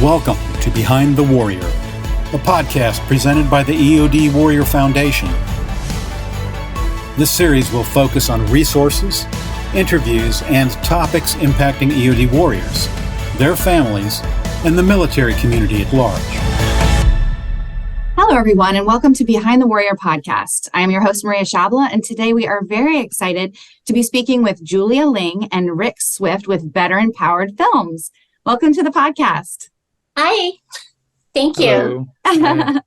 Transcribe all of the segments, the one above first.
Welcome to Behind the Warrior, a podcast presented by the EOD Warrior Foundation. This series will focus on resources, interviews, and topics impacting EOD warriors, their families, and the military community at large. Hello, everyone, and welcome to Behind the Warrior podcast. I am your host, Maria Shabla, and today we are very excited to be speaking with Julia Ling and RickSwift with Veteran Powered Films. Welcome to the podcast. Hi. Thank you. Hello.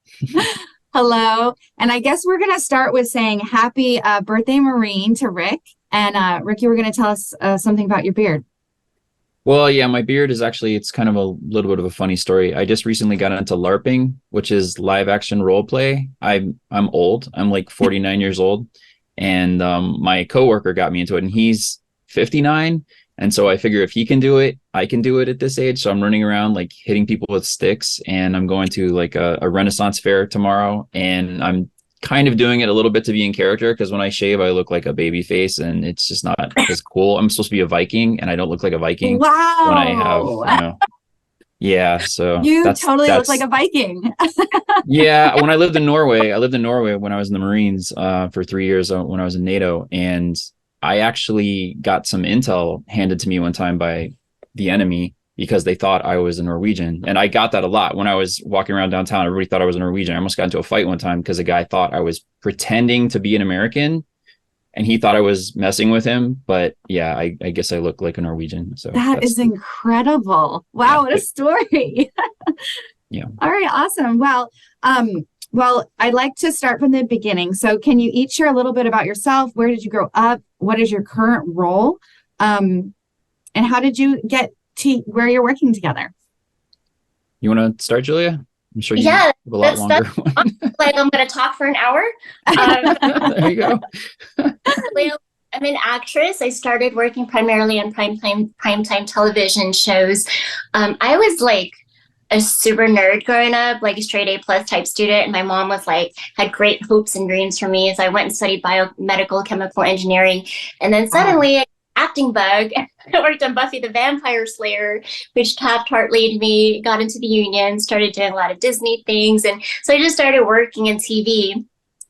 Hello. And I guess we're going to start with saying happy birthday, Marine, to Rick. And Rick, you were going to tell us something about your beard. Well, yeah, my beard is actually, it's kind of a little bit of a funny story. I just recently got into LARPing, which is live action role play. I'm old. I'm like 49 years old. And my coworker got me into it, and he's 59. And so I figure if he can do it, I can do it at this age. So I'm running around like hitting people with sticks, and I'm going to like a Renaissance fair tomorrow. And I'm kind of doing it a little bit to be in character, because when I shave, I look like a baby face, and it's just not as cool. I'm supposed to be a Viking, and I don't look like a Viking. Wow. When I have, yeah. So you totally look like a Viking. Yeah. When I lived in Norway when I was in the Marines for 3 years when I was in NATO, and I actually got some intel handed to me one time by the enemy because they thought I was a Norwegian. And I got that a lot when I was walking around downtown. Everybody thought I was a Norwegian. I almost got into a fight one time because a guy thought I was pretending to be an American, and he thought I was messing with him. But yeah, I guess I look like a Norwegian. So that is incredible. Wow, yeah. What a story. Yeah. All right, awesome. Well, I'd like to start from the beginning. So can you each share a little bit about yourself? Where did you grow up? What is your current role? And how did you get to where you're working together? You want to start, Julia? I'm sure you have a lot longer. Like I'm going to talk for an hour. There you go. Well, I'm an actress. I started working primarily on primetime television shows. I was like a super nerd growing up, like a straight A plus type student. And my mom was like, had great hopes and dreams for me. So I went and studied biomedical chemical engineering. And then suddenly acting bug. I worked on Buffy the Vampire Slayer, which Taft-Hartley'd me, got into the union, started doing a lot of Disney things. And so I just started working in TV.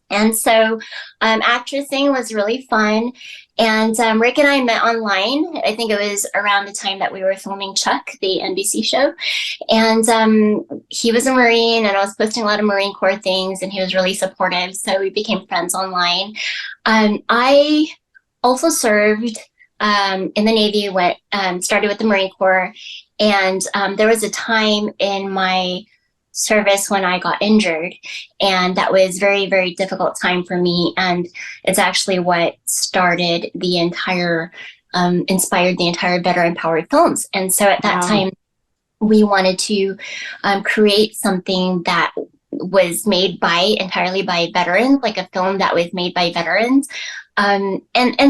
And so actressing was really fun. And Rick and I met online. I think it was around the time that we were filming Chuck, the NBC show. And he was a Marine, and I was posting a lot of Marine Corps things, and he was really supportive. So we became friends online. I also served in the Navy, started with the Marine Corps. And there was a time in my service when I got injured, and that was very, very difficult time for me. And it's actually what started the entire, inspired the entire Veteran Powered Films. And so at that time, we wanted to create something that was made entirely by veterans, like a film that was made by veterans. And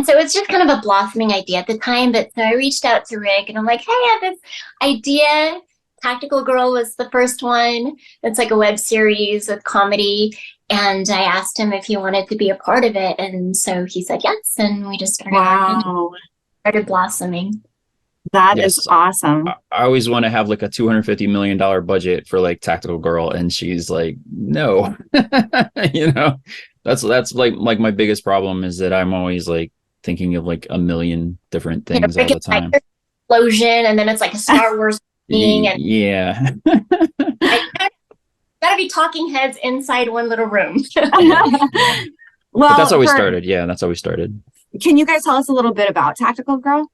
so it's just kind of a blossoming idea at the time. But so I reached out to Rick, and I'm like, hey, I have this idea. Tactical Girl was the first one. It's like a web series with comedy. And I asked him if he wanted to be a part of it. And so he said yes. And we just started blossoming. That is awesome. I always want to have like a $250 million budget for like Tactical Girl. And she's like, no, that's like my biggest problem is that I'm always like thinking of like a million different things all the time. Like explosion. And then it's like a Star Wars thing. And yeah. Gotta be talking heads inside one little room. Well, but that's how we started. Yeah, that's how we started. Can you guys tell us a little bit about Tactical Girl?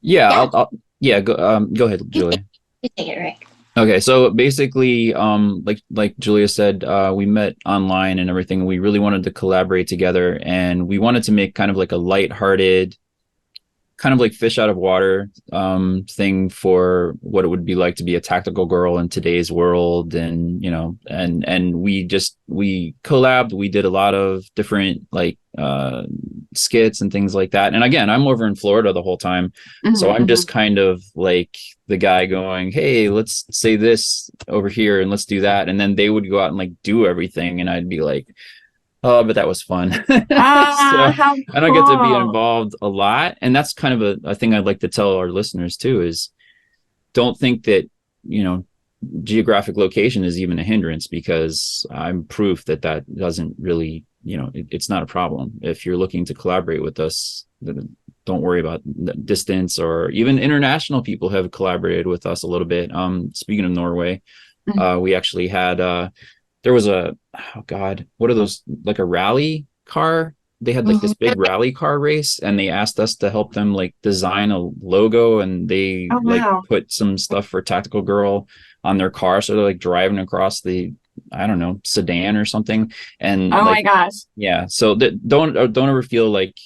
Yeah. Go ahead, Julia. You take it, Rick. Okay, so basically, like Julia said, we met online and everything. We really wanted to collaborate together, and we wanted to make kind of like a lighthearted, kind of like fish out of water thing for what it would be like to be a tactical girl in today's world. And and we collabed. We did a lot of different like skits and things like that. And again, I'm over in Florida the whole time, so I'm just kind of like the guy going, hey, let's say this over here and let's do that, and then they would go out and like do everything, and I'd be like, oh, but that was fun. So I don't get to be involved a lot. And that's kind of a thing I'd like to tell our listeners too, is don't think that geographic location is even a hindrance, because I'm proof that doesn't really, it's not a problem. If you're looking to collaborate with us, don't worry about the distance, or even international people have collaborated with us a little bit. Speaking of Norway, we actually had, there was what are those, like a rally car? They had like this big rally car race, and they asked us to help them like design a logo, and they put some stuff for Tactical Girl on their car. So they're like driving across the, I don't know, sedan or something. And my gosh. Yeah. So don't ever feel like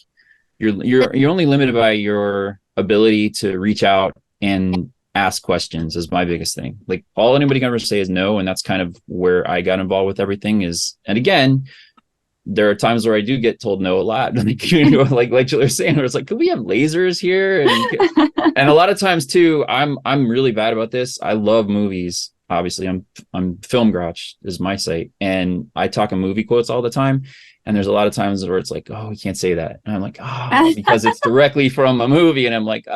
you're only limited by your ability to reach out and ask questions is my biggest thing. Like, all anybody can ever say is no. And that's kind of where I got involved with everything and again, there are times where I do get told no a lot. Like Julia was saying, where it's like, could we have lasers here? And a lot of times too, I'm really bad about this. I love movies. Obviously, I'm Film Grouch is my site, and I talk in movie quotes all the time. And there's a lot of times where it's like, oh, we can't say that. And I'm like, because it's directly from a movie. And I'm like,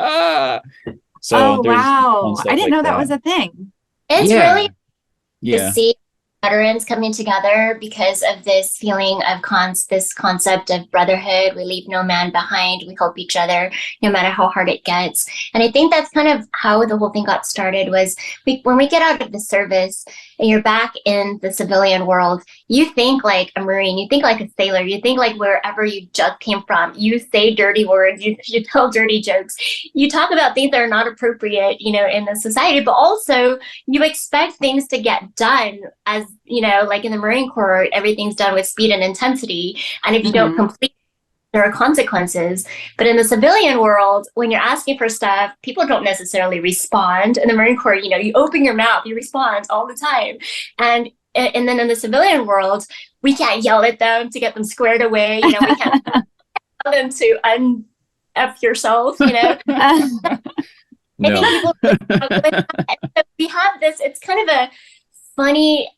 So wow. I didn't know that was a thing. It's really to see veterans coming together because of this feeling of this concept of brotherhood. We leave no man behind. We help each other no matter how hard it gets. And I think that's kind of how the whole thing got started, was when we get out of the service and you're back in the civilian world, you think like a Marine, you think like a sailor, you think like wherever you just came from. You say dirty words, you tell dirty jokes, you talk about things that are not appropriate, in the society, but also you expect things to get done as, like in the Marine Corps, everything's done with speed and intensity. And if you don't complete, there are consequences. But in the civilian world, when you're asking for stuff, people don't necessarily respond. In the Marine Corps, you open your mouth, you respond all the time. And then in the civilian world, we can't yell at them to get them squared away. We can't tell them to un-F yourself, No. I think people, we have this, it's kind of a funny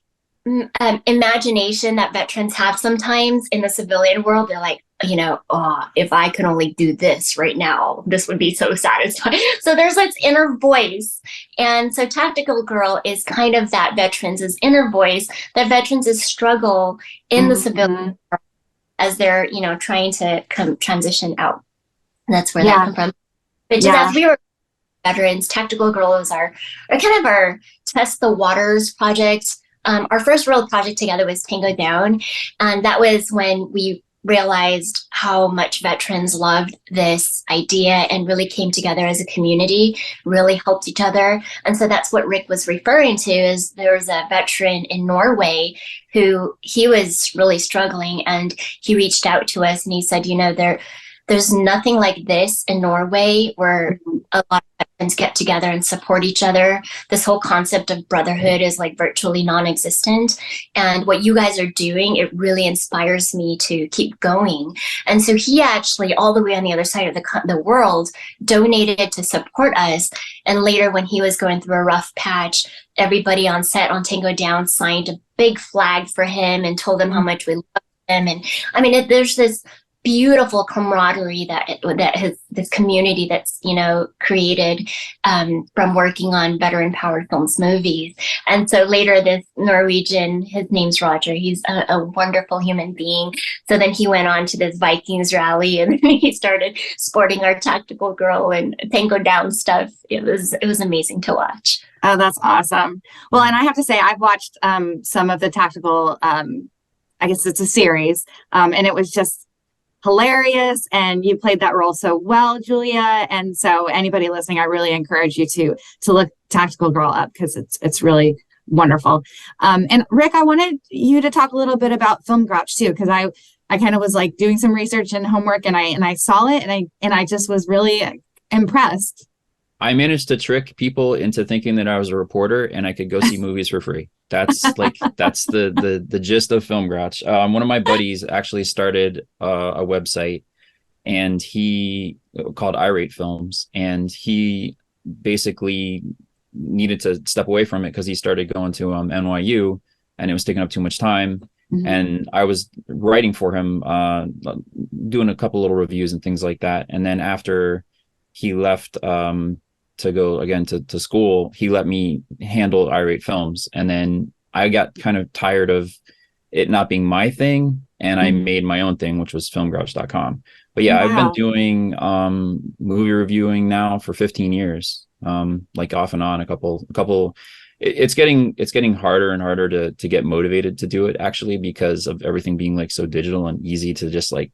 imagination that veterans have sometimes in the civilian world. They're like, if I could only do this right now, this would be so satisfying. So there's this inner voice. And so Tactical Girl is kind of that veterans' inner voice, that veterans' struggle in the civilian world as they're, trying to transition out. And that's where that comes from. But just as we were veterans, Tactical Girl is our kind of our test the waters project. Our first real project together was Tango Down. And that was when we realized how much veterans loved this idea and really came together as a community, really helped each other. And so that's what Rick was referring to, is there was a veteran in Norway who he was really struggling, and he reached out to us and he said, there's nothing like this in Norway, where a lot of veterans get together and support each other. This whole concept of brotherhood is like virtually non-existent. And what you guys are doing, it really inspires me to keep going. And so he actually, all the way on the other side of the world, donated to support us. And later, when he was going through a rough patch, everybody on set on Tango Down signed a big flag for him and told him how much we love him. And I mean, there's this beautiful camaraderie that has this community that's created from working on veteran powered films movies. And so later, this Norwegian, his name's Roger, he's a wonderful human being. So then he went on to this Vikings rally, and then he started sporting our Tactical Girl and Tango Down stuff. It was amazing to watch. Oh, that's awesome. Well, and I have to say, I've watched some of the Tactical, I guess it's a series, and it was just hilarious, and you played that role so well, Julia. And so anybody listening, I really encourage you to look Tactical Girl up, because it's really wonderful. And Rick, I wanted you to talk a little bit about Film Grouch too, because I kind of was like doing some research and homework, and I saw it, and I just was really impressed. I managed to trick people into thinking that I was a reporter and I could go see movies for free. That's the gist of Film Grouch. One of my buddies actually started a website, and he called I Rate Films, and he basically needed to step away from it because he started going to NYU, and it was taking up too much time. Mm-hmm. And I was writing for him, doing a couple little reviews and things like that. And then after he left to go again to school, he let me handle irate films. And then I got kind of tired of it not being my thing, and I made my own thing, which was filmgrouch.com. But yeah, I've been doing movie reviewing now for 15 years, like off and on a couple. It's getting harder and harder to get motivated to do it, actually, because of everything being like so digital and easy to just like,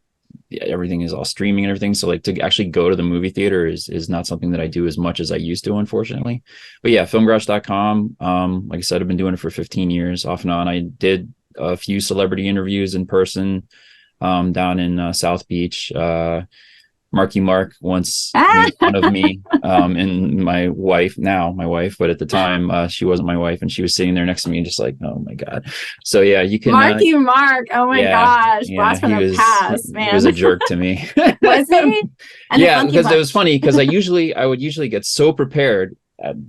everything is all streaming and everything. So like to actually go to the movie theater is not something that I do as much as I used to, unfortunately. But yeah, filmgrouch.com. Like I said, I've been doing it for 15 years off and on. I did a few celebrity interviews in person down in South Beach. Marky Mark once made fun of me and my wife, but at the time she wasn't my wife, and she was sitting there next to me and just like, oh my God. So yeah, you can Marky Mark. Oh my gosh. Blast from the past, man. He was a jerk to me. Was he? Yeah, because it was funny because I would usually get so prepared.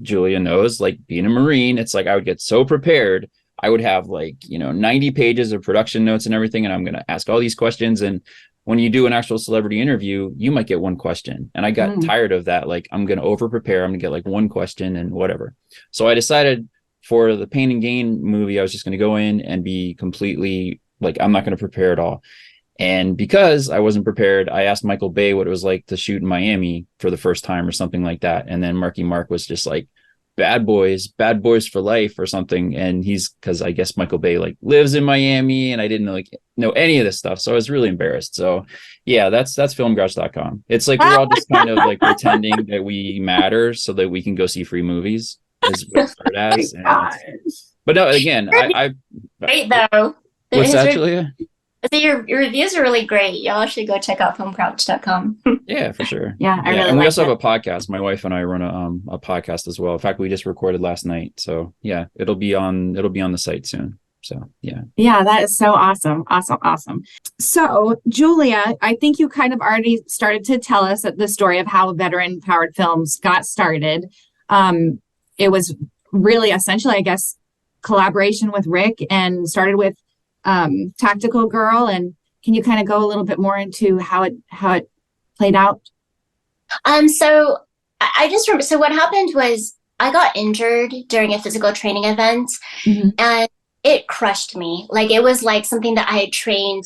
Julia knows, like being a Marine, it's like I would get so prepared. I would have like, 90 pages of production notes and everything, and I'm going to ask all these questions. And when you do an actual celebrity interview, you might get one question. And I got tired of that. Like, I'm going to over prepare. I'm going to get like one question and whatever. So I decided for the Pain and Gain movie, I was just going to go in and be completely like, I'm not going to prepare at all. And because I wasn't prepared, I asked Michael Bay what it was like to shoot in Miami for the first time or something like that. And then Marky Mark was just like, bad boys for life or something. And because I guess Michael Bay like lives in Miami, and I didn't know any of this stuff. So I was really embarrassed. So yeah, that's filmgrouch.com. It's like we're all just kind of like pretending that we matter so that we can go see free movies is what it started as. But no, again, I great though. What's that, Julia? So your reviews are really great. Y'all should go check out filmgrouch.com. Yeah, for sure. Yeah, I really and we like also it. have a podcast. My wife and I run a podcast as well. In fact, we just recorded last night. So yeah, it'll be on the site soon. So yeah. Yeah, that is so awesome. Awesome. So Julia, I think you kind of already started to tell us the story of how Veteran Powered Films got started. It was really essentially, I guess, collaboration with Rick, and started with Tactical Girl. And can you kind of go a little bit more into how it played out? So I just remember, so what happened was I got injured during a physical training event, and it crushed me. Like, it was like something that I had trained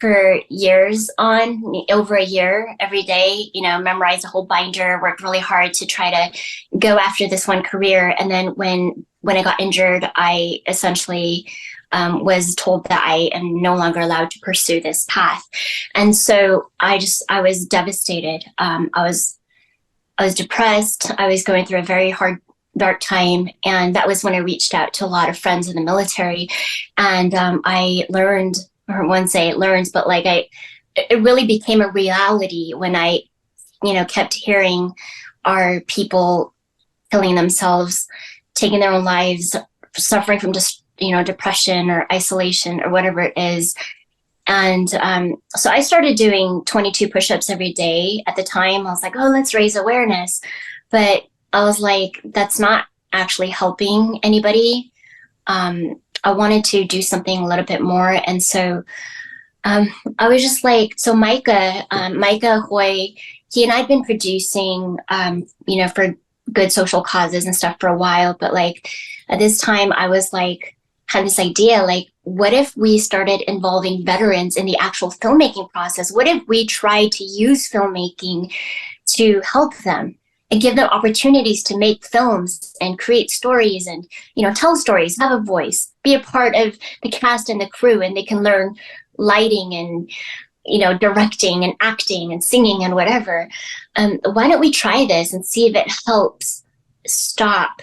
for years on, over a year, every day, memorized a whole binder, worked really hard to try to go after this one career. And then when I got injured, I essentially was told that I am no longer allowed to pursue this path. And so I was devastated. I was depressed. I was going through a very hard, dark time. And that was when I reached out to a lot of friends in the military. And I learned, or one say it learned, but like it really became a reality when I, kept hearing our people killing themselves, taking their own lives, suffering from just depression or isolation or whatever it is. And so I started doing 22 push-ups every day. At the time, I was like, oh, let's raise awareness. But I was like, that's not actually helping anybody. I wanted to do something a little bit more. And so I was just like, so Micah Hoy, he and I had been producing, for good social causes and stuff for a while. But like at this time, I was like, had this idea, like, what if we started involving veterans in the actual filmmaking process? What if we tried to use filmmaking to help them and give them opportunities to make films and create stories and, tell stories, have a voice, be a part of the cast and the crew, and they can learn lighting and, directing and acting and singing and whatever. Why don't we try this and see if it helps stop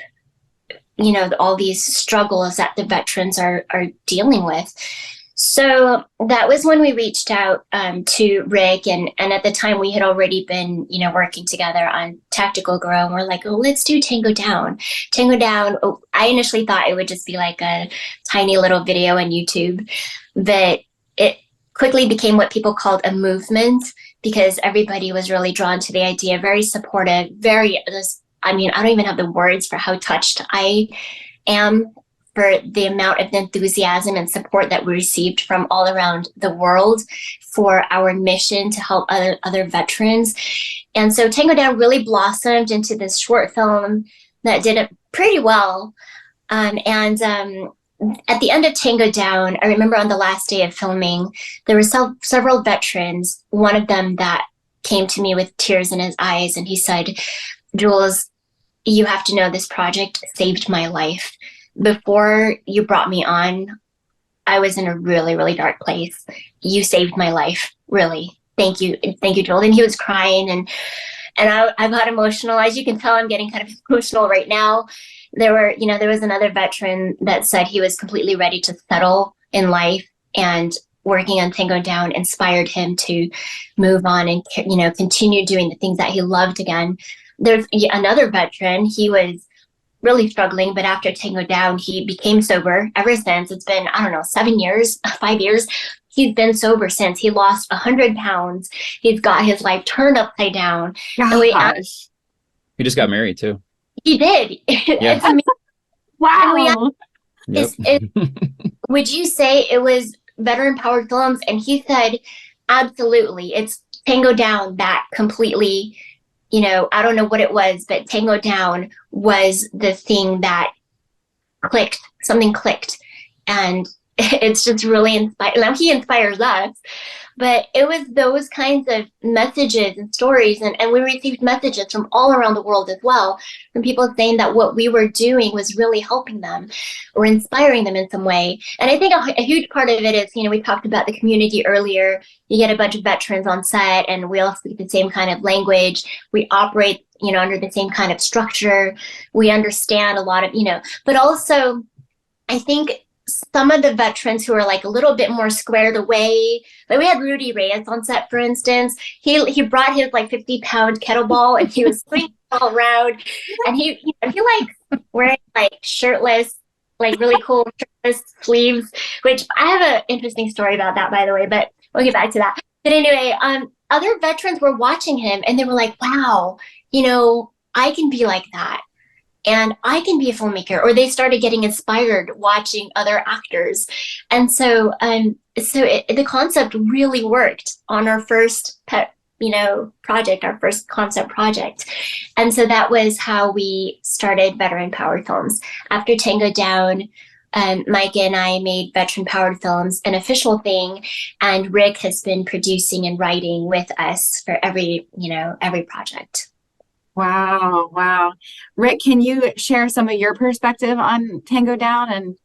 all these struggles that the veterans are dealing with. So that was when we reached out to Rick, and at the time we had already been, working together on Tactical Girl. And we're like, oh, let's do Tango Down. Tango Down. Oh, I initially thought it would just be like a tiny little video on YouTube, but it quickly became what people called a movement, because everybody was really drawn to the idea, very supportive, I don't even have the words for how touched I am for the amount of enthusiasm and support that we received from all around the world for our mission to help other veterans. And so Tango Down really blossomed into this short film that did it pretty well. At the end of Tango Down, I remember on the last day of filming, there were several veterans, one of them that came to me with tears in his eyes, and he said, "Jules, you have to know this project saved my life. Before you brought me on, I was in a really, really dark place. You saved my life, really. Thank you, Jules." And he was crying, and I got emotional. As you can tell, I'm getting kind of emotional right now. There was another veteran that said he was completely ready to settle in life, and working on Tango Down inspired him to move on and, continue doing the things that he loved again. There's another veteran, he was really struggling, but after Tango Down, he became sober ever since. It's been, 7 years, 5 years. He's been sober since. He lost 100 pounds. He's got his life turned upside down. Gosh. He just got married too. He did. Yeah. Wow. Would you say it was veteran powered films? And he said, absolutely. It's Tango Down that completely, I don't know what it was, but Tango Down was the thing that clicked. Something clicked. And it's just really inspiring. Now he inspires us, but it was those kinds of messages and stories. And we received messages from all around the world as well, from people saying that what we were doing was really helping them or inspiring them in some way. And I think a huge part of it is, we talked about the community earlier. You get a bunch of veterans on set and we all speak the same kind of language. We operate, under the same kind of structure. We understand a lot of, but also I think some of the veterans who are like a little bit more squared away, like we had Rudy Reyes on set, for instance. He brought his like 50-pound kettlebell and he was swinging all around, and he like wearing like shirtless, like really cool shirtless sleeves, which I have an interesting story about that, by the way, but we'll get back to that. But anyway, other veterans were watching him and they were like, wow, I can be like that. And I can be a filmmaker, or they started getting inspired watching other actors. And so the concept really worked on our first project, our first concept project. And so that was how we started Veteran Powered Films. After Tango Down, Mike and I made Veteran Powered Films an official thing, and Rick has been producing and writing with us for every project. Wow. Rick, can you share some of your perspective on Tango Down? And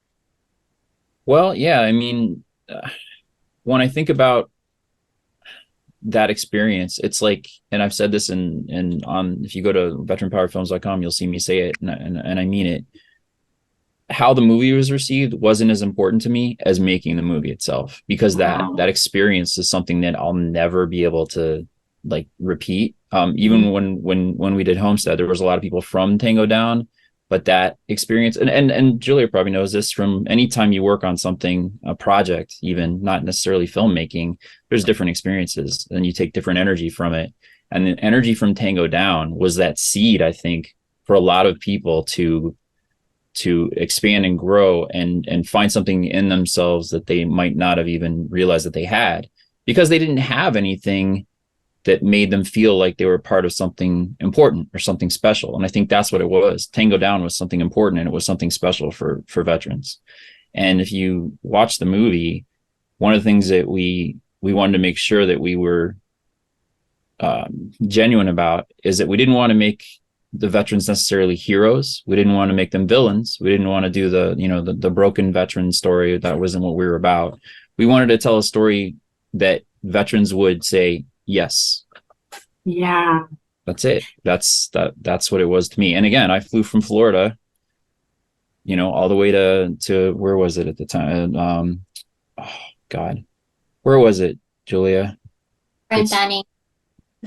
well, yeah, I mean, when I think about that experience, it's like, and I've said this in on, if you go to veteranpoweredfilms.com, you'll see me say it, and I mean it. How the movie was received wasn't as important to me as making the movie itself, because that experience is something that I'll never be able to like repeat. Even when we did Homestead, there was a lot of people from Tango Down, but that experience, and Julia probably knows this, from any time you work on something, a project, even not necessarily filmmaking, there's different experiences and you take different energy from it. And the energy from Tango Down was that seed, I think, for a lot of people to expand and grow and find something in themselves that they might not have even realized that they had, because they didn't have anything that made them feel like they were part of something important or something special. And I think that's what it was. Tango Down was something important, and it was something special for veterans. And if you watch the movie, one of the things that we wanted to make sure that we were genuine about is that we didn't want to make the veterans necessarily heroes. We didn't want to make them villains. We didn't want to do the broken veteran story. That wasn't what we were about. We wanted to tell a story that veterans would say, yes. Yeah. That's it. That's what it was to me. And again, I flew from Florida, all the way to where was it at the time? Oh God. Where was it, Julia? Banning.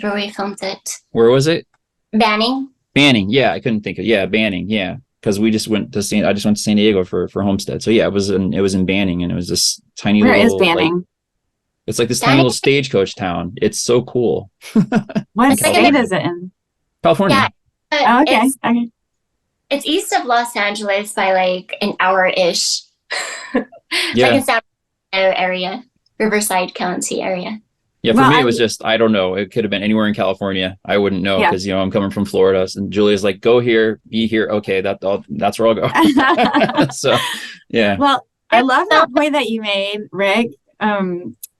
Where we filmed it. Where was it? Banning. Yeah, I couldn't think of Banning. Yeah. Because I just went to San Diego for Homestead. So yeah, it was in Banning, and it was this tiny Where little, is Banning? It's like this tiny little stagecoach town. It's so cool. What state is it in? California. Yeah. Okay. It's east of Los Angeles by like an hour-ish. Yeah. Like in San Francisco area, Riverside County area. Yeah, for Well, me, it was just, I don't know. It could have been anywhere in California. I wouldn't know because, I'm coming from Florida. And Julia's like, go here, be here. Okay, that's where I'll go. So, yeah. Well, I love that point that you made, Rick.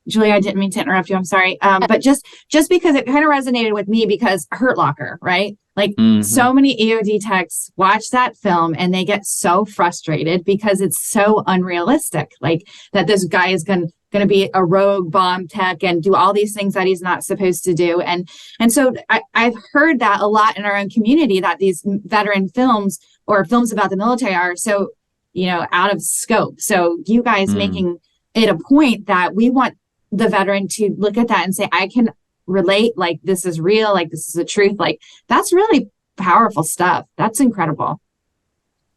Julia, I didn't mean to interrupt you. I'm sorry. But just because it kind of resonated with me because Hurt Locker, right? Like so many EOD techs watch that film and they get so frustrated because it's so unrealistic. Like that this guy is going to be a rogue bomb tech and do all these things that he's not supposed to do. And so I've heard that a lot in our own community, that these veteran films or films about the military are so, out of scope. So you guys making it a point that we want the veteran to look at that and say, I can relate, like this is real, like this is the truth. Like that's really powerful stuff. That's incredible.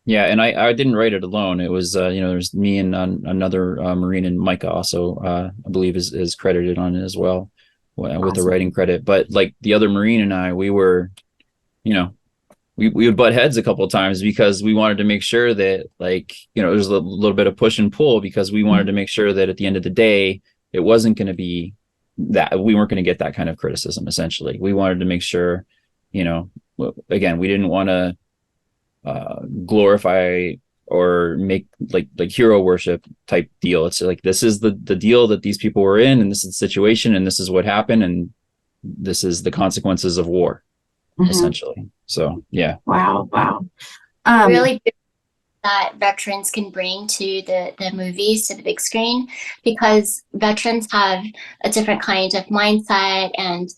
Yeah, and I didn't write it alone. It was there's me and another Marine, and Micah also I believe is credited on it as well with the writing credit. But like the other Marine and I, we were, we would butt heads a couple of times because we wanted to make sure that there's a little bit of push and pull because we wanted to make sure that at the end of the day it wasn't going to be that we weren't going to get that kind of criticism. Essentially, we wanted to make sure, again, we didn't want to glorify or make like hero worship type deal. It's like, this is the deal that these people were in, and this is the situation, and this is what happened, and this is the consequences of war, essentially. So yeah. Wow. Really good that veterans can bring to the movies, to the big screen, because veterans have a different kind of mindset and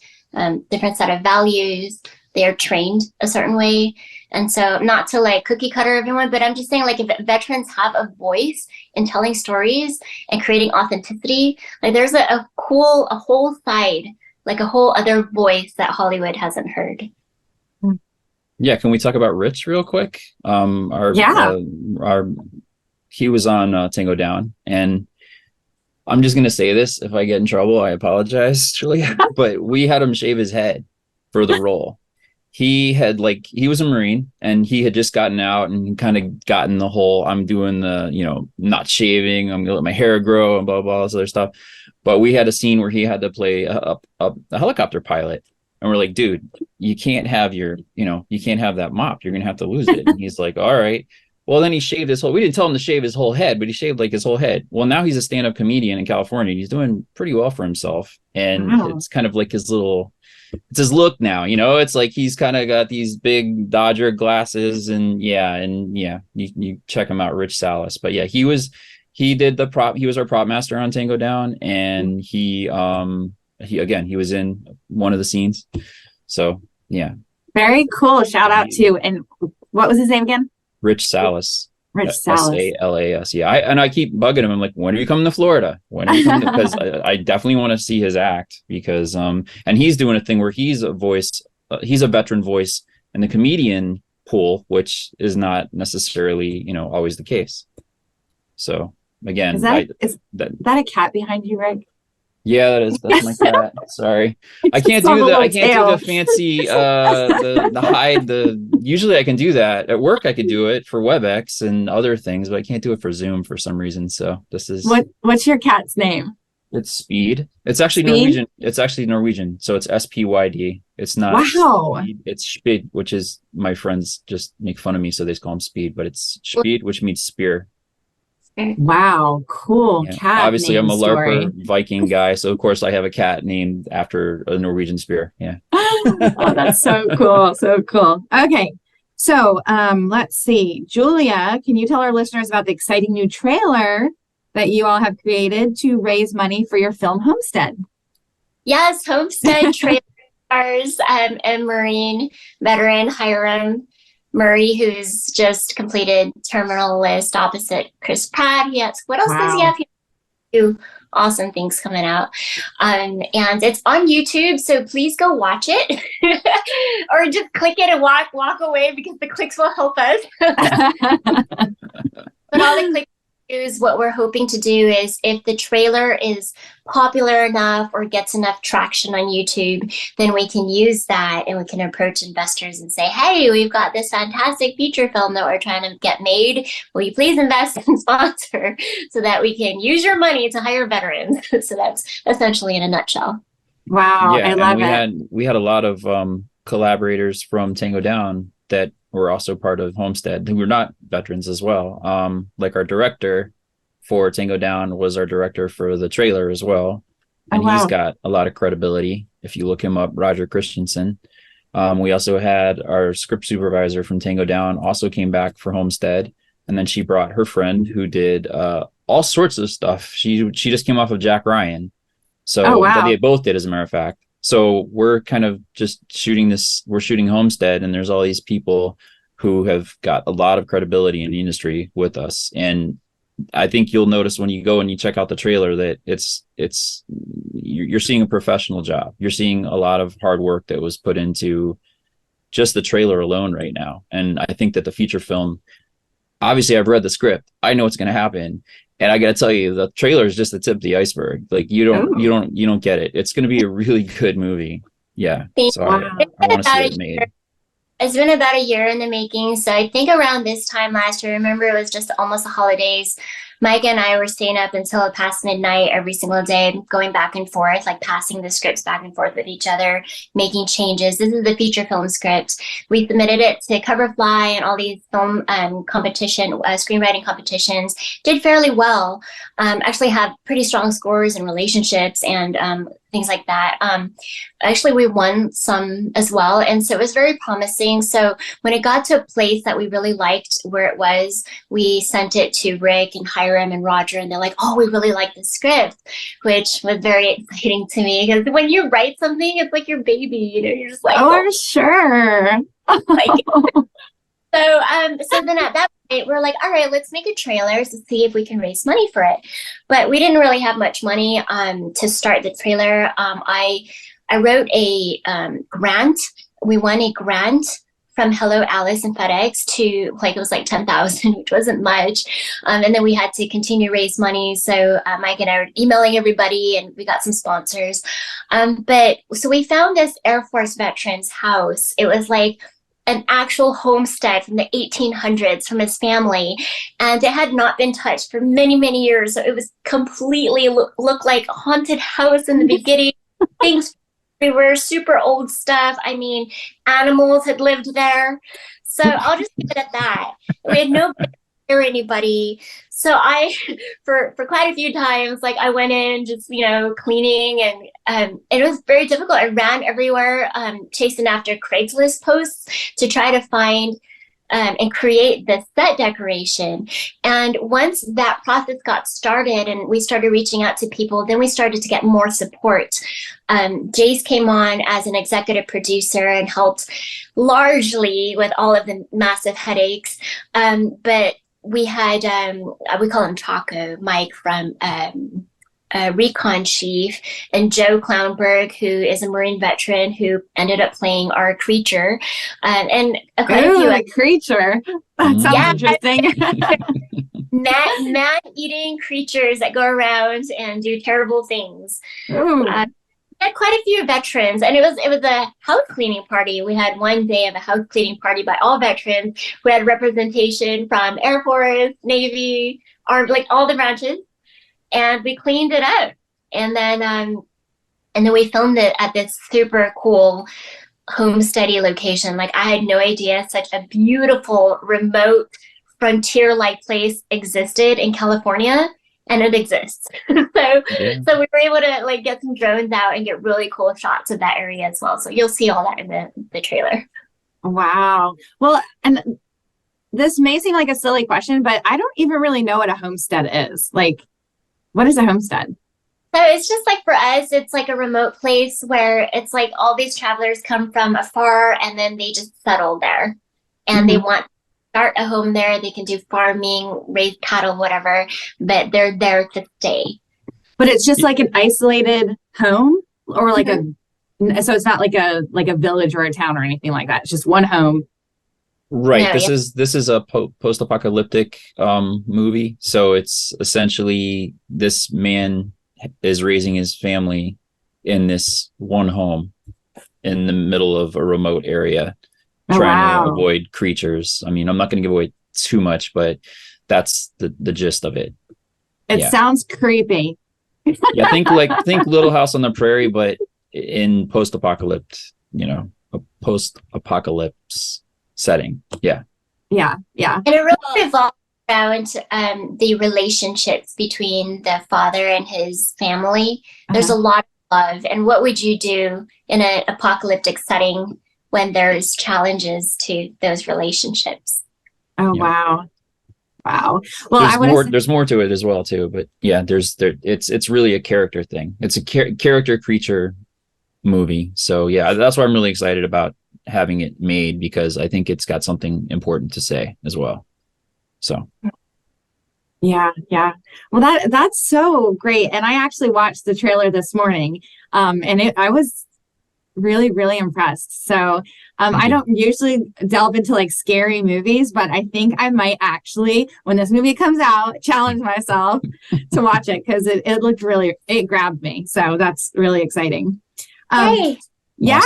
different set of values. They are trained a certain way. And so, not to like cookie cutter everyone, but I'm just saying, like, if veterans have a voice in telling stories and creating authenticity, like there's a whole side, like a whole other voice that Hollywood hasn't heard. Yeah, can we talk about Rich real quick? He was on Tango Down, and I'm just gonna say this. If I get in trouble, I apologize, Julia. But we had him shave his head for the role. He was a Marine, and he had just gotten out and kind of gotten the whole, I'm doing the, not shaving, I'm gonna let my hair grow and blah, blah, all this other stuff. But we had a scene where he had to play a helicopter pilot. And we're like, dude, you can't have you can't have that mop. You're going to have to lose it. And he's like, all right. Well, then he shaved we didn't tell him to shave his whole head, but he shaved like his whole head. Well, now he's a stand-up comedian in California. He's doing pretty well for himself. And It's kind of like it's his look now, it's like he's kind of got these big Dodger glasses and you check him out, Rich Salas. But yeah, he was our prop master on Tango Down, and he was in one of the scenes. So yeah. Very cool. Shout out to, and what was his name again? Rich Salas. Rich Salas. Salas. Yeah. I keep bugging him. I'm like, when are you coming to Florida? When are you coming? Because I definitely want to see his act because, and he's doing a thing where he's a voice, he's a veteran voice in the comedian pool, which is not necessarily, always the case. So again, is that a cat behind you, Rick? Yeah, that's my cat. Sorry. I can't do the fancy the hide usually I can do that. At work I could do it for WebEx and other things, but I can't do it for Zoom for some reason. So this is what's your cat's name? It's Speed. It's actually Norwegian. It's actually Norwegian. So it's SPYD. It's not Speed. It's Speed, which is my friends just make fun of me, so they just call him Speed, but it's Speed, which means spear. Wow, cool. Yeah. Cat. Obviously, I'm a story. lurker Viking guy, so of course I have a cat named after a Norwegian spear. Yeah. Oh, that's so cool. So cool. Okay. So let's see. Julia, can you tell our listeners about the exciting new trailer that you all have created to raise money for your film Homestead? Yes, Homestead trailer stars a Marine veteran, Hiram Murray, who's just completed Terminal List opposite Chris Pratt. What else does he have? Two awesome things coming out. And it's on YouTube, so please go watch it. Or just click it and walk away because the clicks will help us. But all the clicks is what we're hoping to do is if the trailer is popular enough or gets enough traction on YouTube, then we can use that and we can approach investors and say, hey, we've got this fantastic feature film that we're trying to get made. Will you please invest and sponsor so that we can use your money to hire veterans? So that's essentially in a nutshell. Wow, Yeah, I love it. We had a lot of collaborators from Tango Down that were also part of Homestead who were not veterans as well. Like our director for Tango Down was our director for the trailer as well. And he's got a lot of credibility. If you look him up, Roger Christensen. We also had our script supervisor from Tango Down also came back for Homestead. And then she brought her friend who did all sorts of stuff. She just came off of Jack Ryan. So that they both did, as a matter of fact. So we're kind of just we're shooting Homestead, and there's all these people who have got a lot of credibility in the industry with us. And I think you'll notice when you go and you check out the trailer that you're seeing a professional job. You're seeing a lot of hard work that was put into just the trailer alone right now. And I think that the feature film, obviously I've read the script. I know what's going to happen. And I got to tell you, the trailer is just the tip of the iceberg. Like you don't get it. It's going to be a really good movie. Yeah. So I want to see it made. It's been about a year in the making. So I think around this time last year, remember it was just almost the holidays. Mike and I were staying up until past midnight every single day, going back and forth, like passing the scripts back and forth with each other, making changes. This is the feature film script. We submitted it to Coverfly and all these film screenwriting competitions. Did fairly well. Actually have pretty strong scores in relationships and things like that. Actually, we won some as well. And so it was very promising. So when it got to a place that we really liked where it was, we sent it to Rick and Hiram and Roger, and they're like, oh, we really like the script, which was very exciting to me because when you write something, it's like your baby, you're just like, oh, I'm sure. So then at that point, we're like, all right, let's make a trailer to see if we can raise money for it. But we didn't really have much money to start the trailer. I wrote a grant. We won a grant from Hello Alice and FedEx to it was like $10,000, which wasn't much. And then we had to continue to raise money. So Mike and I were emailing everybody and we got some sponsors. But so we found this Air Force veteran's house. It was like an actual homestead from the 1800s from his family. And it had not been touched for many, many years. So it was completely looked like a haunted house in the beginning. Things everywhere, super old stuff. I mean, animals had lived there. So I'll just leave it at that. We had nobody or anybody. So I, for quite a few times, I went in just, cleaning and it was very difficult. I ran everywhere, chasing after Craigslist posts to try to find and create the set decoration. And once that process got started and we started reaching out to people, then we started to get more support. Jace came on as an executive producer and helped largely with all of the massive headaches. But we had, we call him Taco, Mike from Recon Chief, and Joe Clownberg, who is a Marine veteran who ended up playing our creature. And quite a few. A creature. That sounds interesting. Man-eating creatures that go around and do terrible things. Had quite a few veterans, and it was a house cleaning party. We had one day of a house cleaning party by all veterans. We had representation from Air Force, Navy, Army, all the branches, and we cleaned it up. And then we filmed it at this super cool homesteady location. I had no idea such a beautiful remote frontier-like place existed in California. And it exists. So we were able to get some drones out and get really cool shots of that area as well. So you'll see all that in the trailer. Wow. Well, and this may seem like a silly question, but I don't even really know what a homestead is. What is a homestead? So it's just for us, it's a remote place where it's all these travelers come from afar and then they just settle there and they want start a home there. They can do farming, raise cattle, whatever, but they're there to stay. But it's just an isolated home, or so it's not like a village or a town or anything like that. It's just one home. Right. No, this is a post-apocalyptic movie. So it's essentially this man is raising his family in this one home in the middle of a remote area, trying to avoid creatures. I mean, I'm not going to give away too much, but that's the gist of it. It sounds creepy. Yeah, think Little House on the Prairie, but in post-apocalypse, a post-apocalypse setting. Yeah. Yeah. And it really revolves around the relationships between the father and his family. There's a lot of love. And what would you do in an apocalyptic setting when there's challenges to those relationships? Oh, yeah. Wow. Well, there's more to it as well too, but yeah, it's really a character thing. It's a character creature movie. So yeah, that's why I'm really excited about having it made, because I think it's got something important to say as well. So yeah. Well, that's so great. And I actually watched the trailer this morning, and I was really, really impressed. So I don't usually delve into like scary movies, but I think I might actually, when this movie comes out, challenge myself to watch it, because it looked it grabbed me. So that's really exciting. Hey. Yeah.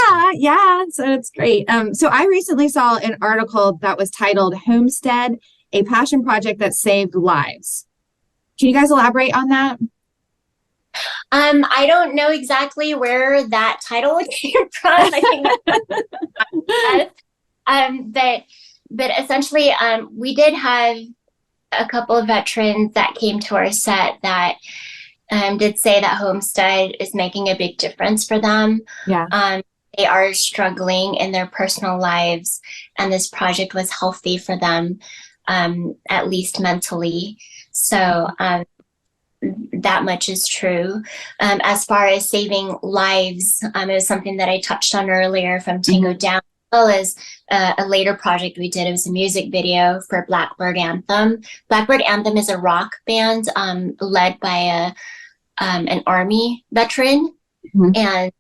So it's great. So I recently saw an article that was titled Homestead, a passion project that saved lives. Can you guys elaborate on that? I don't know exactly where that title came from. I think but essentially, we did have a couple of veterans that came to our set that did say that Homestead is making a big difference for them. Yeah. They are struggling in their personal lives, and this project was healthy for them, at least mentally. So that much is true. As far as saving lives, it was something that I touched on earlier from Tango Down, as well as a later project we did. It was a music video for Blackbird Anthem. Blackbird Anthem is a rock band led by an Army veteran, and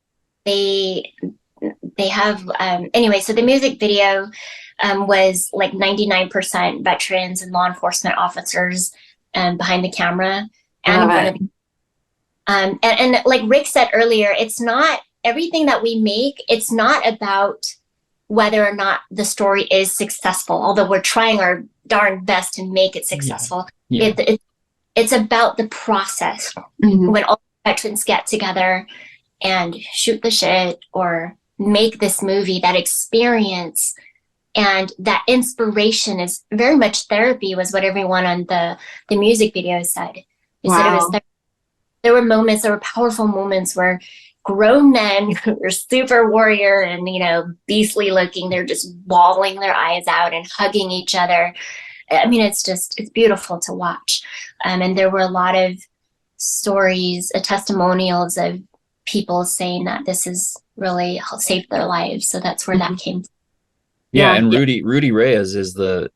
they have anyway. So the music video was like 99% veterans and law enforcement officers behind the camera. And like Rick said earlier, it's not everything that we make. It's not about whether or not the story is successful, although we're trying our darn best to make it successful. Yeah. It's about the process. When all veterans get together and shoot the shit or make this movie, that experience and that inspiration is very much therapy, was what everyone on the music video said. There were moments, there were powerful moments where grown men who were super warrior and, beastly looking, they're just bawling their eyes out and hugging each other. I mean, it's beautiful to watch. And there were a lot of stories, testimonials of people saying that this has really saved their lives. So that's where that came from. Yeah. And Rudy Reyes is I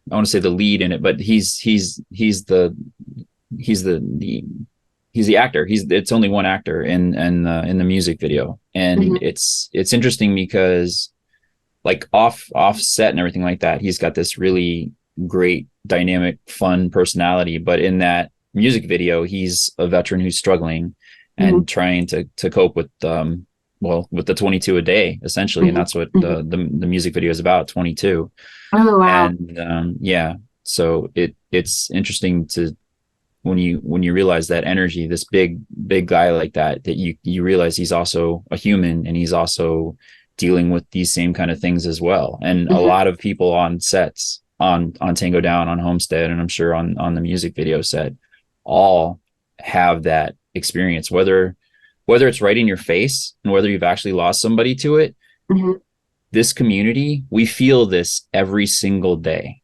want to say the lead in it, but he's the actor. It's only one actor in the music video, and it's interesting because like off set and everything like that, he's got this really great, dynamic, fun personality. But in that music video, he's a veteran who's struggling and trying to cope with with the 22 a day essentially, and that's what the music video is about, 22. Oh wow! And so it's interesting to. When you realize that energy, this big guy like that you realize he's also a human, and he's also dealing with these same kind of things as well. And a lot of people on sets on Tango Down, on Homestead, and I'm sure on the music video set, all have that experience, whether it's right in your face and whether you've actually lost somebody to it. This community, we feel this every single day.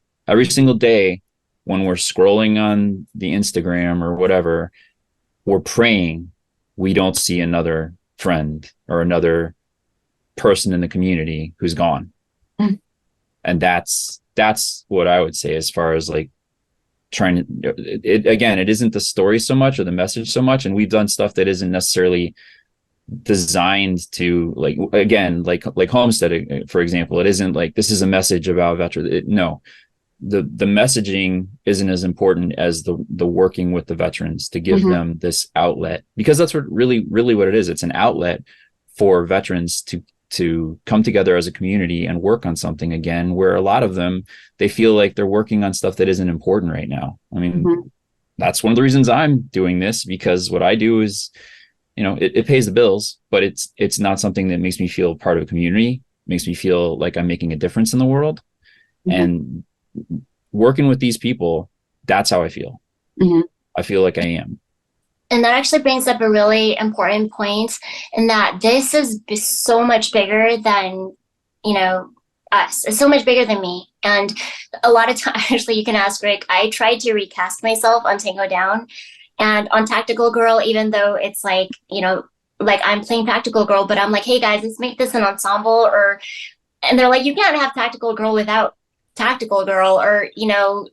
When we're scrolling on the Instagram or whatever, we're praying we don't see another friend or another person in the community who's gone. And that's what I would say as far as like trying to, it isn't the story so much or the message so much. And we've done stuff that isn't necessarily designed to like Homestead, for example. It isn't like, this is a message about veterans. No. the messaging isn't as important as the working with the veterans to give them this outlet, because that's what really what it is. It's an outlet for veterans to come together as a community and work on something again, where a lot of them, they feel like they're working on stuff that isn't important right now. I mean, that's one of the reasons I'm doing this, because what I do is, it pays the bills, but it's not something that makes me feel part of a community, makes me feel like I'm making a difference in the world. And working with these people, that's how I feel. I feel like I am. And that actually brings up a really important point, in that this is so much bigger than, us. It's so much bigger than me. And a lot of times, actually, you can ask Rick, I tried to recast myself on Tango Down and on Tactical Girl, even though it's like, like I'm playing Tactical Girl, but I'm like, hey guys, let's make this an ensemble, and they're like, you can't have Tactical Girl without Tactical Girl,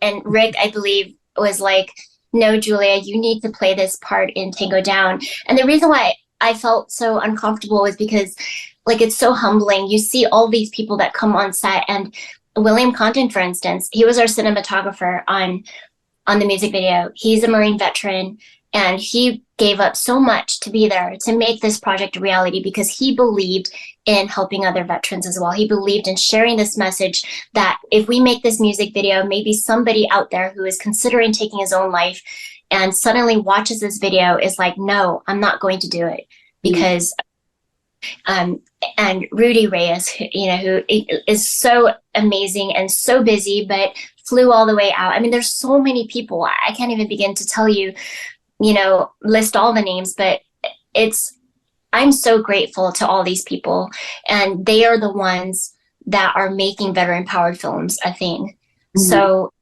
and Rick, I believe, was like, no, Julia, you need to play this part in Tango Down. And the reason why I felt so uncomfortable was because, like, it's so humbling. You see all these people that come on set, and William Condon, for instance, he was our cinematographer on the music video. He's a Marine veteran, and he gave up so much to be there to make this project a reality, because he believed in helping other veterans as well. He believed in sharing this message that if we make this music video, maybe somebody out there who is considering taking his own life and suddenly watches this video is like, no, I'm not going to do it, because and Rudy Reyes, who is so amazing and so busy, but flew all the way out. I mean, there's so many people. I can't even begin to tell you, list all the names, but I'm so grateful to all these people, and they are the ones that are making veteran powered films a thing. So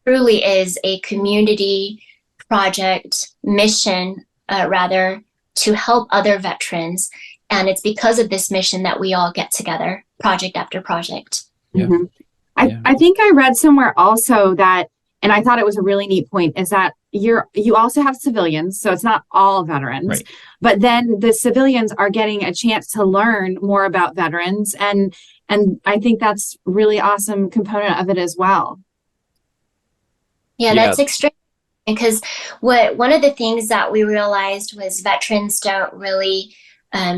truly is a community project mission, rather, to help other veterans. And it's because of this mission that we all get together, project after project. I think I read somewhere also that, and I thought it was a really neat point, is that you also have civilians, so it's not all veterans, right, but then the civilians are getting a chance to learn more about veterans, and I think that's really awesome component of it as well. Yeah, that's extreme, because one of the things that we realized was veterans don't really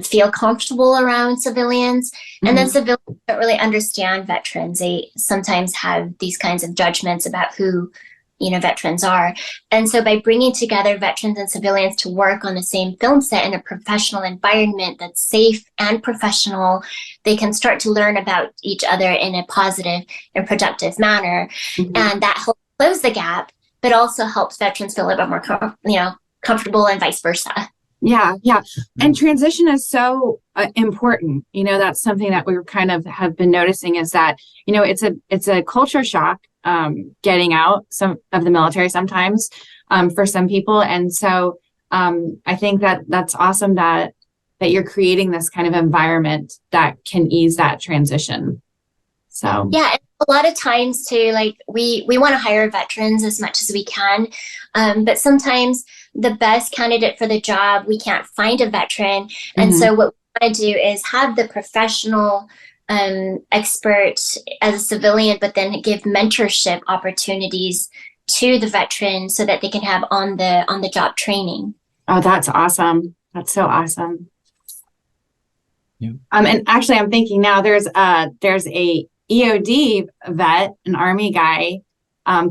feel comfortable around civilians, and then civilians don't really understand veterans. They sometimes have these kinds of judgments about who veterans are. And so by bringing together veterans and civilians to work on the same film set in a professional environment that's safe and professional, they can start to learn about each other in a positive and productive manner. And that helps close the gap, but also helps veterans feel a bit more comfortable, and vice versa. Yeah. And transition is so important. That's something that we kind of have been noticing, is that, it's a culture shock getting out some of the military sometimes for some people. And so I think that's awesome that you're creating this kind of environment that can ease that transition. So yeah, a lot of times too, like we want to hire veterans as much as we can, but sometimes the best candidate for the job, we can't find a veteran. And so what we want to do is have the professional expert as a civilian, but then give mentorship opportunities to the veteran so that they can have on the job training. Oh, that's awesome. That's so awesome. Yeah. And actually I'm thinking now there's a EOD vet, an Army guy,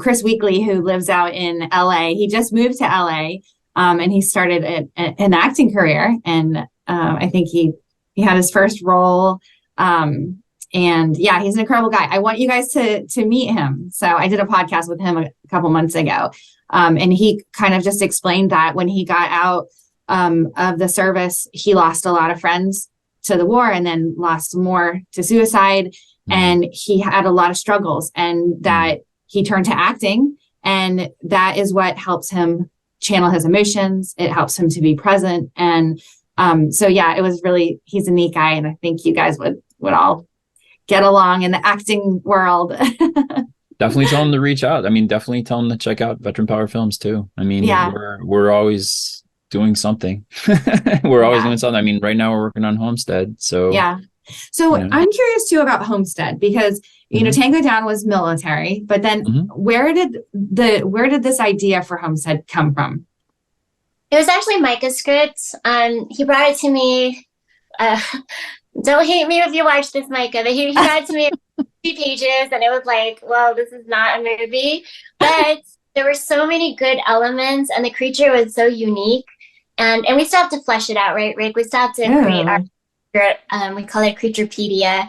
Chris Weekly, who lives out in LA. He just moved to LA, and he started an acting career. And I think he had his first role. And yeah, he's an incredible guy. I want you guys to meet him. So I did a podcast with him a couple months ago. And he kind of just explained that when he got out of the service, he lost a lot of friends to the war, and then lost more to suicide. And he had a lot of struggles, and that he turned to acting, and that is what helps him channel his emotions. It helps him to be present. And so yeah, it was really, he's a neat guy, and I think you guys would all get along in the acting world. Definitely tell him to reach out. I mean, definitely tell him to check out Veteran Power Films too. I mean, we're always doing something. We're always doing something. I mean, right now we're working on Homestead. So yeah. So I'm curious too about Homestead, because, Tango Down was military, but then where did this idea for Homestead come from? It was actually Micah's script. He brought it to me. Don't hate me if you watch this, Micah, but he brought it to me 2 pages, and it was like, well, this is not a movie. But there were so many good elements, and the creature was so unique. And we still have to flesh it out, right, Rick? We still have to create our, we call it Creaturepedia.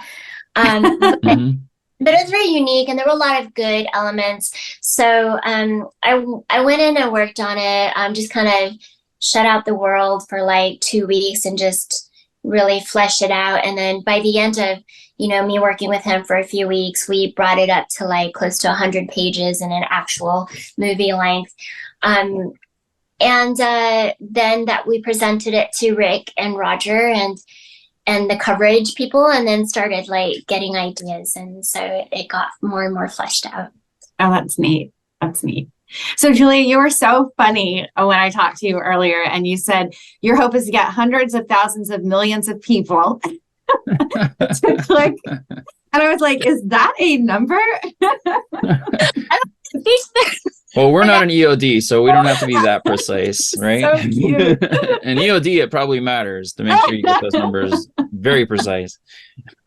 But it was very unique, and there were a lot of good elements. So I went in and worked on it, just kind of shut out the world for like 2 weeks and just really flesh it out. And then by the end of, me working with him for a few weeks, we brought it up to like close to 100 pages in an actual movie length. And then that we presented it to Rick and Roger and the coverage people, and then started like getting ideas. And so it got more and more fleshed out. Oh, that's neat. That's neat. So Julia, you were so funny when I talked to you earlier, and you said your hope is to get hundreds of thousands of millions of people to click. And I was like, is that a number? Well, we're not an EOD, so we don't have to be that precise, right? So cute. And EOD, it probably matters to make sure you get those numbers very precise.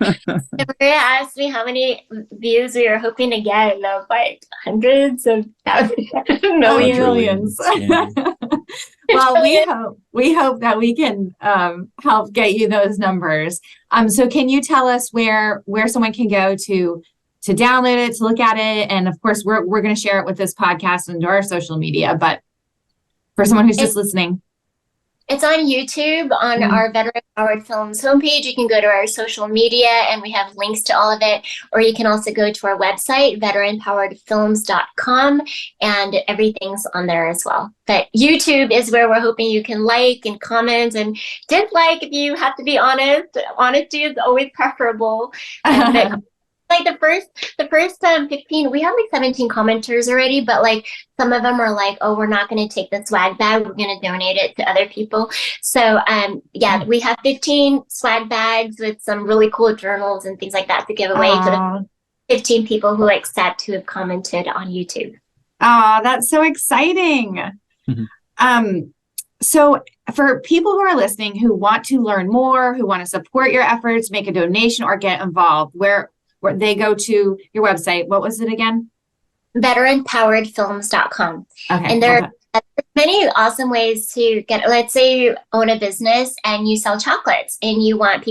If Maria asked me how many views we were hoping to get, and I was like, hundreds of thousands, millions. Yeah. Well, we hope that we can help get you those numbers. So can you tell us where someone can go to download it, to look at it? And of course, we're going to share it with this podcast and our social media, but for someone who's just listening. It's on YouTube on our Veteran Powered Films homepage. You can go to our social media and we have links to all of it. Or you can also go to our website, veteranpoweredfilms.com, and everything's on there as well. But YouTube is where we're hoping you can like and comment and dislike if you have to be honest. Honesty is always preferable. But like the first 15, we have like 17 commenters already, but like some of them are like, oh, we're not going to take the swag bag, we're going to donate it to other people. So we have 15 swag bags with some really cool journals and things like that to give away to the 15 people who accept, who have commented on YouTube. That's so exciting. So for people who are listening, who want to learn more, who want to support your efforts, make a donation or get involved, where they go to your website. What was it again? veteranpoweredfilms.com. Okay. And there are many awesome ways to get, let's say you own a business and you sell chocolates and you want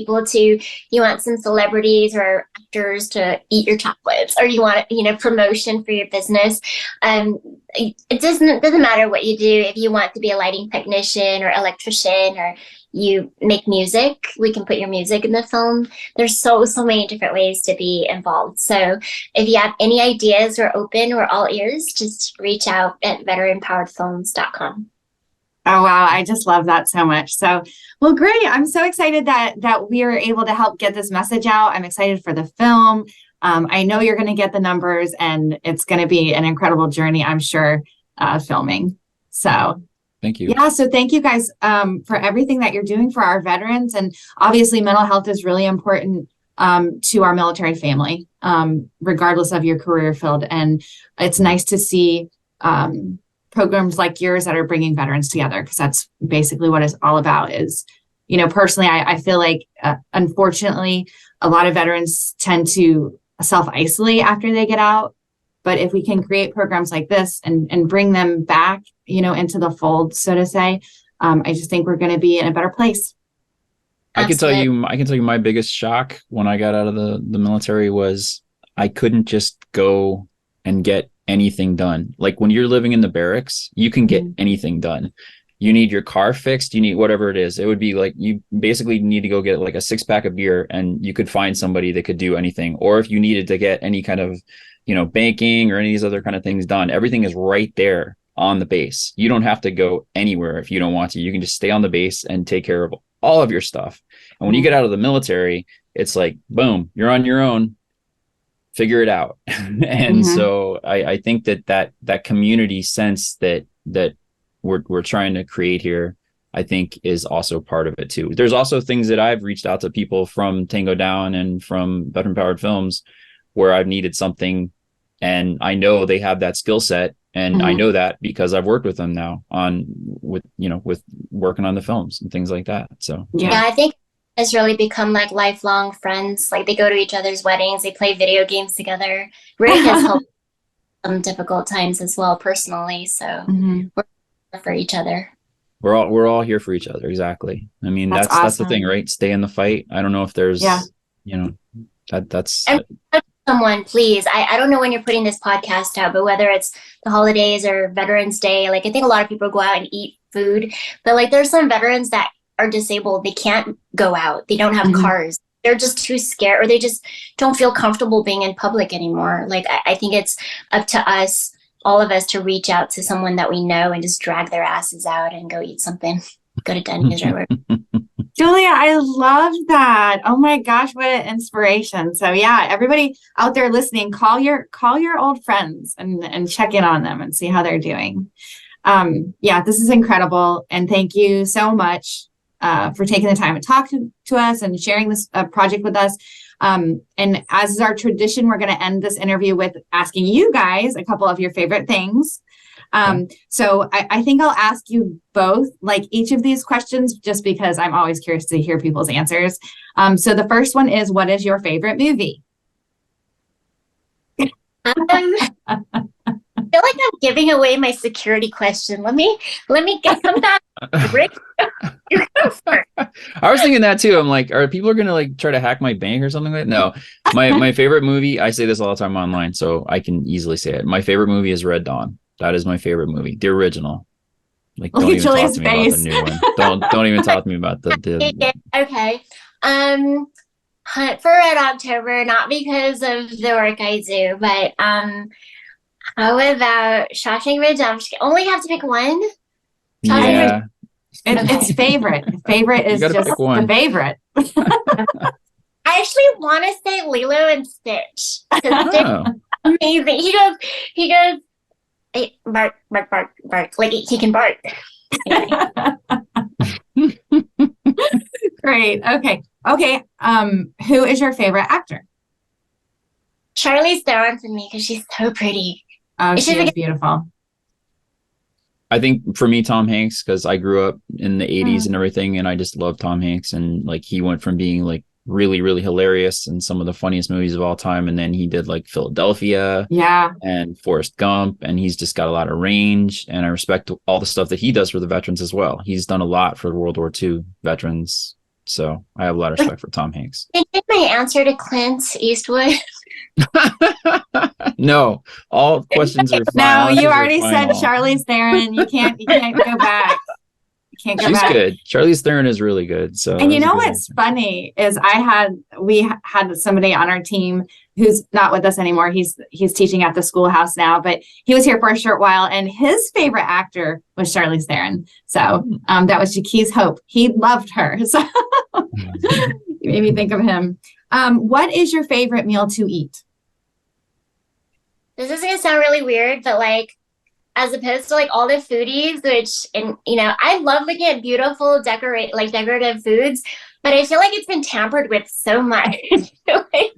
some celebrities or actors to eat your chocolates, or you want, promotion for your business. It doesn't matter what you do. If you want to be a lighting technician or electrician, or you make music, we can put your music in the film. There's so many different ways to be involved. So if you have any ideas, we're open, we're all ears. Just reach out at veteranpoweredfilms.com. Oh, wow. I just love that so much. So, well, great. I'm so excited that we are able to help get this message out. I'm excited for the film. I know you're going to get the numbers, and it's going to be an incredible journey, I'm sure, filming. So thank you. Yeah. So thank you guys for everything that you're doing for our veterans. And obviously mental health is really important to our military family, regardless of your career field. And it's nice to see programs like yours that are bringing veterans together, because that's basically what it's all about. Is, personally, I feel like, unfortunately, a lot of veterans tend to self-isolate after they get out. But if we can create programs like this and bring them back, into the fold, so to say, I just think we're going to be in a better place. I can tell you my biggest shock when I got out of the military was I couldn't just go and get anything done. Like when you're living in the barracks, you can get anything done. You need your car fixed, you need whatever it is. It would be like you basically need to go get like a 6-pack of beer, and you could find somebody that could do anything. Or if you needed to get any kind of, banking or any of these other kind of things done, everything is right there on the base. You don't have to go anywhere if you don't want to. You can just stay on the base and take care of all of your stuff. And when you get out of the military, it's like, boom, you're on your own, figure it out. And so I think that community sense that we're trying to create here, I think is also part of it too. There's also things that I've reached out to people from Tango Down and from Veteran Powered Films where I've needed something, and I know they have that skill set, and I know that because I've worked with them now with working on the films and things like that. So yeah, I think it's really become like lifelong friends. Like they go to each other's weddings, they play video games together. Rick has helped some difficult times as well personally, so we're here for each other. We're all here for each other. Exactly. I mean, that's awesome. That's the thing, right? Stay in the fight. I don't know if there's that's someone, please. I don't know when you're putting this podcast out, but whether it's the holidays or Veterans Day, like I think a lot of people go out and eat food, but like there's some veterans that are disabled. They can't go out. They don't have cars. They're just too scared, or they just don't feel comfortable being in public anymore. Like I think it's up to us, all of us, to reach out to someone that we know and just drag their asses out and go eat something. Go to Denny's or whatever. Julia, I love that. Oh my gosh, what an inspiration. So yeah, everybody out there listening, call your old friends and check in on them and see how they're doing. Yeah, this is incredible. And thank you so much for taking the time to talk to us and sharing this project with us. And as is our tradition, we're going to end this interview with asking you guys a couple of your favorite things. So I think I'll ask you both, like, each of these questions, just because I'm always curious to hear people's answers. So the first one is, what is your favorite movie? I feel like I'm giving away my security question. Let me get them back. Rick, you go first. I was thinking that too. I'm like, are people going to like try to hack my bank or something like that? No, my favorite movie, I say this all the time online, so I can easily say it. My favorite movie is Red Dawn. That is my favorite movie, the original. Like, don't even talk to me about the new one. Don't even talk to me about the Okay. Hunt for Red October, not because of the work I do, but how about Shawshank Redemption? Only have to pick one? Yeah. It's favorite. Favorite is just the favorite. I actually want to say Lilo and Stitch. Stitch amazing. He goes, hey, bark, bark, bark, bark. Like he can bark. Great. Okay. Who is your favorite actor? Charlize Theron for me, because she's so pretty. Oh, she is beautiful. I think for me, Tom Hanks, because I grew up in the 80s and everything, and I just love Tom Hanks. And like he went from being like really, really hilarious in some of the funniest movies of all time, and then he did like Philadelphia and Forrest Gump, and he's just got a lot of range, and I respect all the stuff that he does for the veterans as well. He's done a lot for World War II veterans, so I have a lot of respect for Tom Hanks. Did you get my answer to Clint Eastwood? No, all questions are fine. No, you already said Charlize Theron. You can't go back. She's good. Charlize Theron is really good. So, and you know what's funny is we had somebody on our team who's not with us anymore. He's teaching at the schoolhouse now, but he was here for a short while, and his favorite actor was Charlize Theron. So that was Jaquie's Hope. He loved her. So you made me think of him. What is your favorite meal to eat? This is gonna sound really weird, but like, as opposed to like all the foodies, I love looking at beautiful decorative foods, but I feel like it's been tampered with so much. Like,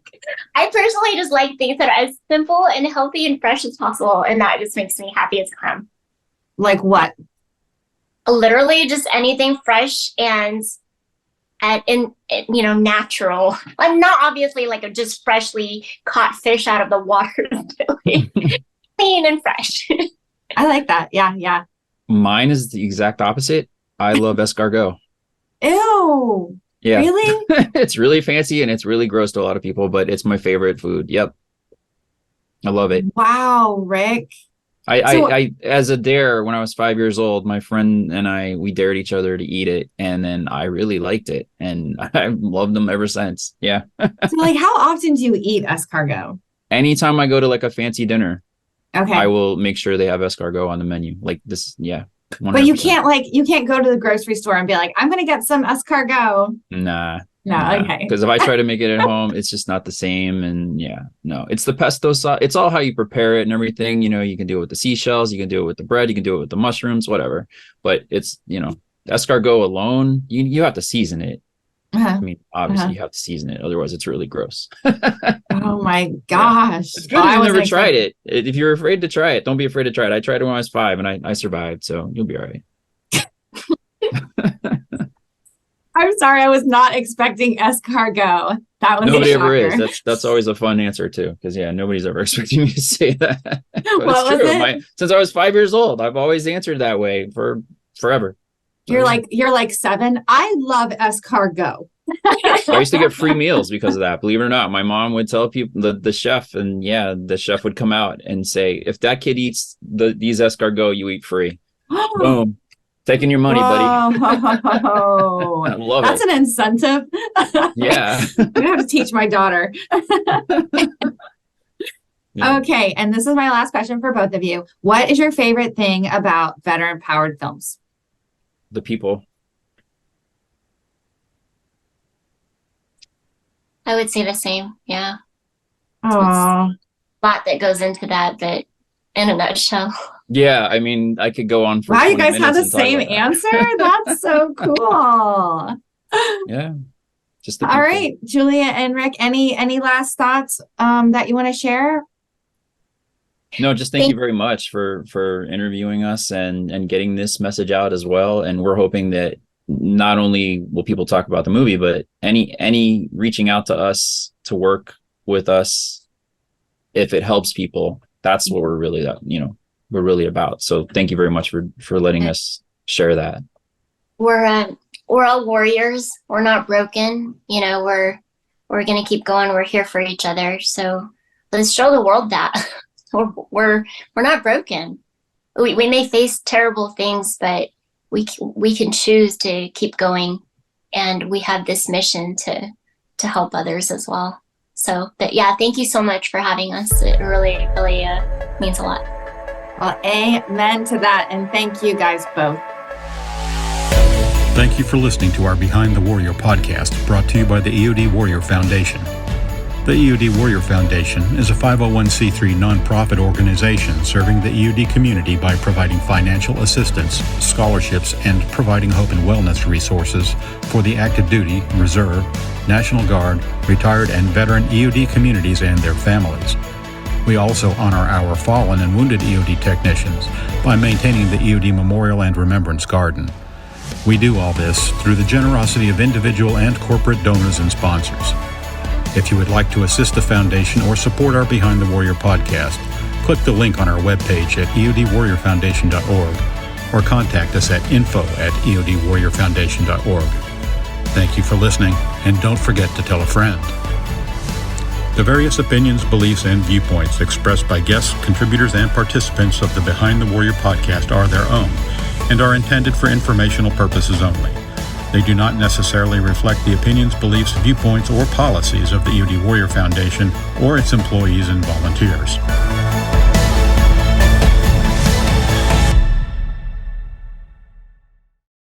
I personally just like things that are as simple and healthy and fresh as possible, and that just makes me happy as clam. Like what? Literally just anything fresh and natural. I'm not obviously like a just freshly caught fish out of the water. Clean and fresh. I like that. Yeah. Mine is the exact opposite. I love escargot. Ew. Yeah. Really? It's really fancy and it's really gross to a lot of people, but it's my favorite food. Yep. I love it. Wow, Rick. I as a dare, when I was 5 years old, my friend and we dared each other to eat it, and then I really liked it, and I've loved them ever since. Yeah. So like, how often do you eat escargot? Anytime I go to like a fancy dinner, okay, I will make sure they have escargot on the menu. Like this, yeah. 100%. But you can't go to the grocery store and be like, I'm gonna get some escargot. Nah. Okay. Because if I try to make it at home, it's just not the same. And it's the pesto sauce. It's all how you prepare it and everything. You can do it with the seashells, you can do it with the bread, you can do it with the mushrooms, whatever. But it's, escargot alone, you have to season it. I mean, obviously you have to season it, otherwise it's really gross. Oh my gosh. It's good if you've never tried it. If you're afraid to try it, don't be afraid to try it. I tried it when I was 5 and I survived, so you'll be all right. I'm sorry, I was not expecting escargot. That was nobody a shocker. ever is. That's always a fun answer too, because nobody's ever expecting me to say that. What was it? Since I was 5 years old, I've always answered that way for forever. So, you're like 7. I love escargot. I used to get free meals because of that. Believe it or not, my mom would tell people, the chef, and the chef would come out and say, if that kid eats these escargot, you eat free. Boom. Taking your money, buddy. I love That's an incentive. Yeah. I'm gonna have to teach my daughter. Yeah. Okay, and this is my last question for both of you. What is your favorite thing about veteran-powered films? The people. I would say the same. Yeah. Oh, a lot that goes into that, but in a nutshell. Yeah, I mean, I could go on for. Wow, you guys have the same answer. That's so cool. Yeah. Just all right, Julia and Rick. Any last thoughts that you want to share? No, just thank you very much for interviewing us and getting this message out as well. And we're hoping that not only will people talk about the movie, but any reaching out to us to work with us, if it helps people, that's what we're really about. So thank you very much for letting us share that. We're all warriors. We're not broken. We're going to keep going. We're here for each other. So let's show the world that we're not broken. We may face terrible things, but we can choose to keep going, and we have this mission to help others as well. So, but yeah, thank you so much for having us. It really, really means a lot. Well, amen to that, and thank you guys both. Thank you for listening to our Behind the Warrior podcast, brought to you by the EOD Warrior Foundation. The EOD Warrior Foundation is a 501c3 nonprofit organization serving the EOD community by providing financial assistance, scholarships, and providing hope and wellness resources for the active duty, reserve, National Guard, retired, and veteran EOD communities and their families. We also honor our fallen and wounded EOD technicians by maintaining the EOD Memorial and Remembrance Garden. We do all this through the generosity of individual and corporate donors and sponsors. If you would like to assist the foundation or support our Behind the Warrior podcast, click the link on our webpage at eodwarriorfoundation.org or contact us at info@eodwarriorfoundation.org. Thank you for listening, and don't forget to tell a friend. The various opinions, beliefs, and viewpoints expressed by guests, contributors, and participants of the Behind the Warrior podcast are their own and are intended for informational purposes only. They do not necessarily reflect the opinions, beliefs, viewpoints, or policies of the EOD Warrior Foundation or its employees and volunteers.